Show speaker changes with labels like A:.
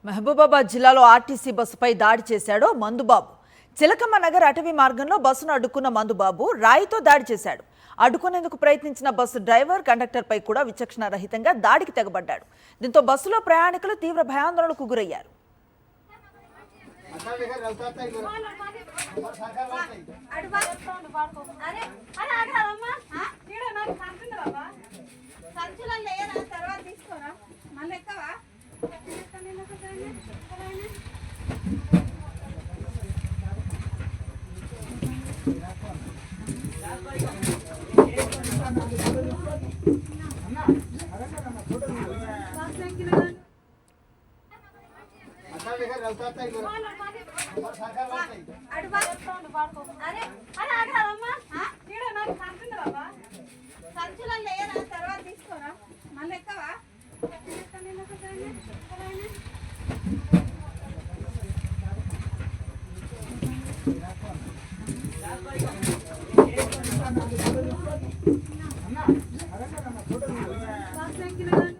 A: మహబూబాబాద్ జిల్లాలో ఆర్టీసీ బస్సుపై దాడి చేశాడు మందుబాబు. చిలకమ్మ నగర్ అటవీ మార్గంలో బస్సును అడ్డుకున్న మందుబాబు రాయితో దాడి చేశాడు. అడ్డుకునేందుకు ప్రయత్నించిన బస్సు డ్రైవర్, కండక్టర్పై కూడా విచక్షణ రహితంగా దాడికి తెగబడ్డాడు. దీంతో బస్సులో ప్రయాణికులు తీవ్ర భయాందోళనకు గురయ్యారు.
B: అన్న